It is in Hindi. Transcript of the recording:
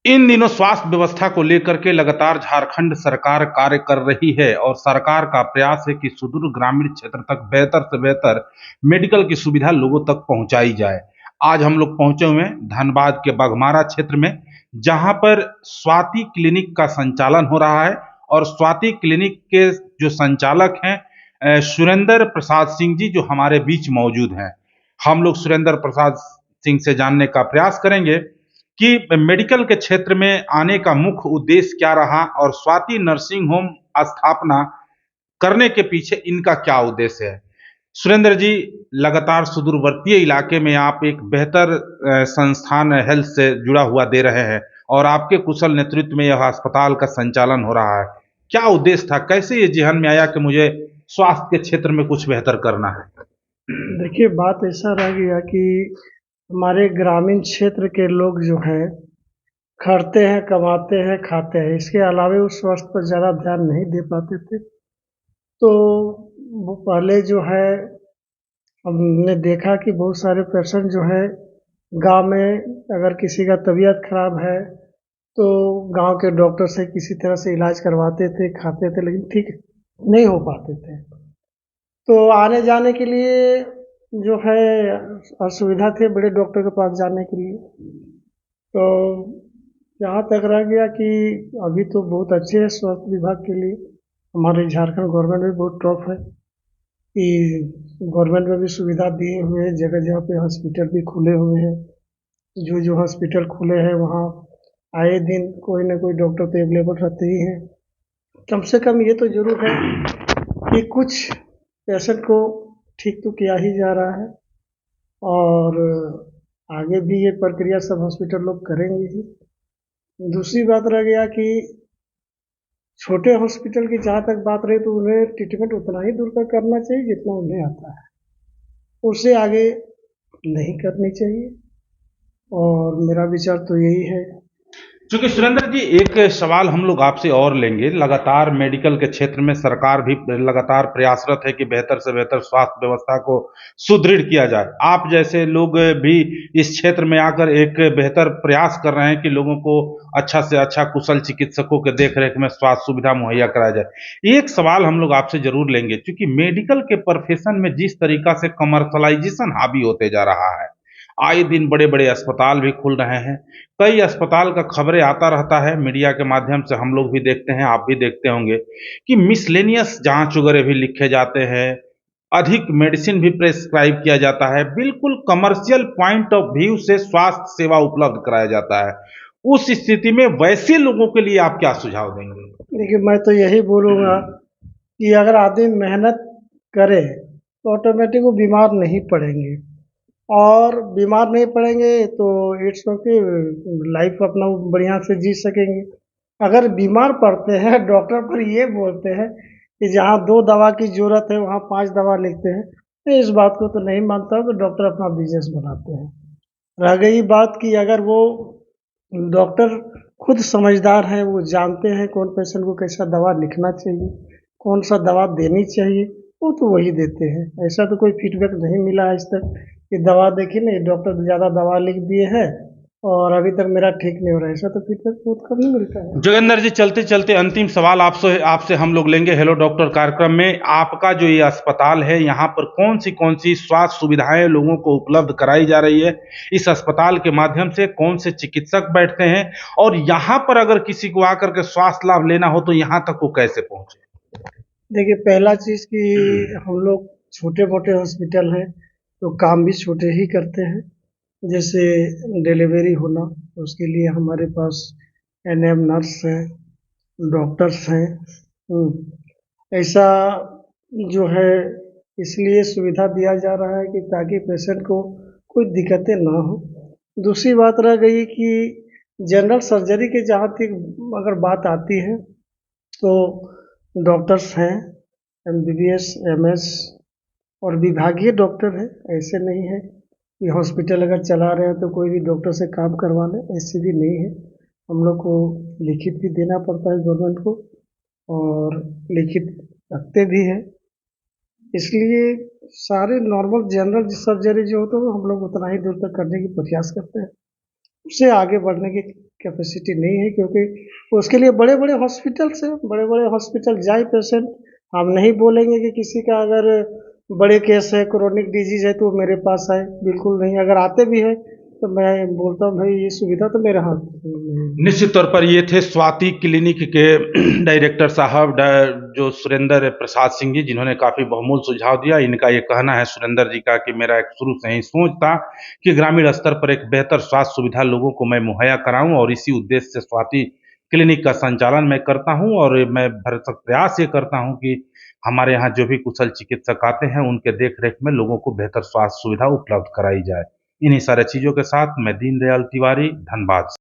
इन दिनों स्वास्थ्य व्यवस्था को लेकर के लगातार झारखंड सरकार कार्य कर रही है और सरकार का प्रयास है कि सुदूर ग्रामीण क्षेत्र तक बेहतर से बेहतर मेडिकल की सुविधा लोगों तक पहुंचाई जाए। आज हम लोग पहुंचे हुए हैं धनबाद के बघमारा क्षेत्र में, जहां पर स्वाति क्लिनिक का संचालन हो रहा है और स्वाति क्लिनिक के जो संचालक हैं सुरेंद्र प्रसाद सिंह जी, जो हमारे बीच मौजूद हैं। हम लोग सुरेंद्र प्रसाद सिंह से जानने का प्रयास करेंगे कि मेडिकल के क्षेत्र में आने का मुख्य उद्देश्य क्या रहा और स्वाति नर्सिंग होम स्थापना करने के पीछे इनका क्या उद्देश्य है। सुरेंद्र जी, लगातार सुदूरवर्तीय इलाके में आप एक बेहतर संस्थान हेल्थ से जुड़ा हुआ दे रहे हैं और आपके कुशल नेतृत्व में यह अस्पताल का संचालन हो रहा है। क्या उद्देश्य था, कैसे ये जहन में आया कि मुझे स्वास्थ्य के क्षेत्र में कुछ बेहतर करना है? देखिए, बात ऐसा रह गया कि हमारे ग्रामीण क्षेत्र के लोग जो हैं खटते हैं, कमाते हैं, खाते हैं, इसके अलावे वो स्वास्थ्य पर ज़्यादा ध्यान नहीं दे पाते थे। तो वो पहले जो है हमने देखा कि बहुत सारे पेशेंट जो है गाँव में अगर किसी का तबीयत खराब है तो गाँव के डॉक्टर से किसी तरह से इलाज करवाते थे, खाते थे, लेकिन ठीक नहीं हो पाते थे। तो आने जाने के लिए जो है असुविधा थी बड़े डॉक्टर के पास जाने के लिए। तो यहाँ तक रह गया कि अभी तो बहुत अच्छे है स्वास्थ्य विभाग के लिए। हमारे झारखंड गवर्नमेंट भी बहुत टॉप है कि गवर्नमेंट में भी सुविधा दिए हुए हैं, जगह जगह पे हॉस्पिटल भी खुले हुए हैं। जो जो हॉस्पिटल खुले हैं वहाँ आए दिन कोई ना कोई डॉक्टर तो अवेलेबल रहते ही हैं। कम से कम ये तो जरूर है कि कुछ पेशेंट को ठीक तो किया ही जा रहा है और आगे भी ये प्रक्रिया सब हॉस्पिटल लोग करेंगे ही। दूसरी बात रह गया कि छोटे हॉस्पिटल की जहाँ तक बात रही तो उन्हें ट्रीटमेंट उतना ही दूर का करना चाहिए जितना उन्हें आता है, उससे आगे नहीं करनी चाहिए और मेरा विचार तो यही है। चूंकि सुरेंद्र जी, एक सवाल हम लोग आपसे और लेंगे। लगातार मेडिकल के क्षेत्र में सरकार भी लगातार प्रयासरत है कि बेहतर से बेहतर स्वास्थ्य व्यवस्था को सुदृढ़ किया जाए। आप जैसे लोग भी इस क्षेत्र में आकर एक बेहतर प्रयास कर रहे हैं कि लोगों को अच्छा से अच्छा कुशल चिकित्सकों के देखरेख में स्वास्थ्य सुविधा मुहैया कराया जाए। एक सवाल हम लोग आपसे जरूर लेंगे, क्योंकि मेडिकल के प्रोफेशन में जिस तरीका से कमर्शलाइजेशन हावी होते जा रहा है, आए दिन बड़े बड़े अस्पताल भी खुल रहे हैं। कई अस्पताल का खबरें आता रहता है मीडिया के माध्यम से, हम लोग भी देखते हैं, आप भी देखते होंगे कि मिसलेनियस जांच वगैरह भी लिखे जाते हैं, अधिक मेडिसिन भी प्रेस्क्राइब किया जाता है, बिल्कुल कमर्शियल पॉइंट ऑफ व्यू से स्वास्थ्य सेवा उपलब्ध कराया जाता है। उस स्थिति में वैसे लोगों के लिए आप क्या सुझाव देंगे? देखिए, मैं तो यही बोलूँगा कि अगर आदमी मेहनत करे तो ऑटोमेटिक वो बीमार नहीं पड़ेंगे और बीमार नहीं पड़ेंगे तो इट्स ओके, लाइफ अपना वो बढ़िया से जी सकेंगे। अगर बीमार पड़ते हैं डॉक्टर पर ये बोलते हैं कि जहाँ 2 दवा की ज़रूरत है वहाँ 5 दवा लिखते हैं, मैं इस बात को तो नहीं मानता हूँ कि डॉक्टर अपना बिज़नेस बनाते हैं। रह गई बात कि अगर वो डॉक्टर खुद समझदार हैं, वो जानते हैं कौन पेशेंट को कैसा दवा लिखना चाहिए, कौन सा दवा देनी चाहिए, वो तो वही देते हैं। ऐसा तो कोई फीडबैक नहीं मिला आज तक कि दवा देखिए ना ये डॉक्टर ज़्यादा दवा लिख दिए हैं और अभी तक मेरा ठीक नहीं हो रहा है, ऐसा तो फीडबैक बहुत कम ही मिलता है। जोगेंद्र जी, चलते चलते अंतिम सवाल आपसे आपसे हम लोग लेंगे हेलो डॉक्टर कार्यक्रम में। आपका जो ये अस्पताल है, यहाँ पर कौन सी स्वास्थ्य सुविधाएं लोगों को उपलब्ध कराई जा रही है? इस अस्पताल के माध्यम से कौन से चिकित्सक बैठते हैं और यहाँ पर अगर किसी को आकर के स्वास्थ्य लाभ लेना हो तो यहाँ तक वो कैसे पहुंचे? देखिए, पहला चीज़ कि हम लोग छोटे-मोटे हॉस्पिटल हैं, तो काम भी छोटे ही करते हैं। जैसे डिलीवरी होना, उसके लिए हमारे पास एएनएम नर्स हैं, डॉक्टर्स हैं। ऐसा जो है इसलिए सुविधा दिया जा रहा है कि ताकि पेशेंट को कोई दिक्कतें ना हो। दूसरी बात रह गई कि जनरल सर्जरी के जहाँ तक अगर बात आती है तो डॉक्टर्स हैं, एमबीबीएस, एमएस और विभागीय डॉक्टर हैं। ऐसे नहीं है कि हॉस्पिटल अगर चला रहे हैं तो कोई भी डॉक्टर से काम करवा लें, ऐसे भी नहीं है। हम लोग को लिखित भी देना पड़ता है गवर्नमेंट को और लिखित रखते भी हैं। इसलिए सारे नॉर्मल जनरल सर्जरी जो होता है वो हम लोग उतना ही दूर तक करने की प्रयास करते हैं। उससे आगे बढ़ने की कैपेसिटी नहीं है, क्योंकि उसके लिए बड़े बड़े हॉस्पिटल्स हैं, बड़े बड़े हॉस्पिटल जाए पेशेंट। हम नहीं बोलेंगे कि किसी का अगर बड़े केस है, क्रोनिक डिजीज है, तो वो मेरे पास आए, बिल्कुल नहीं। अगर आते भी हैं तो मैं बोलता हूँ भाई ये सुविधा तो मेरे हाथ में नहीं है। निश्चित तौर पर ये थे स्वाति क्लिनिक के डायरेक्टर साहब जो सुरेंद्र प्रसाद सिंह जी, जिन्होंने काफी बहुमूल्य सुझाव दिया। इनका ये कहना है सुरेंद्र जी का कि मेरा एक शुरू से ही सोच था कि ग्रामीण स्तर पर एक बेहतर स्वास्थ्य सुविधा लोगों को मैं मुहैया कराऊं, और इसी उद्देश्य से स्वाति क्लिनिक का संचालन मैं करता हूं, और मैं भरसक प्रयास ये करता हूं कि हमारे यहाँ जो भी कुशल चिकित्सक आते हैं उनके देख रेख में लोगों को बेहतर स्वास्थ्य सुविधा उपलब्ध कराई जाए। इन्हीं सारे चीजों के साथ मैं दीनदयाल तिवारी, धनबाद।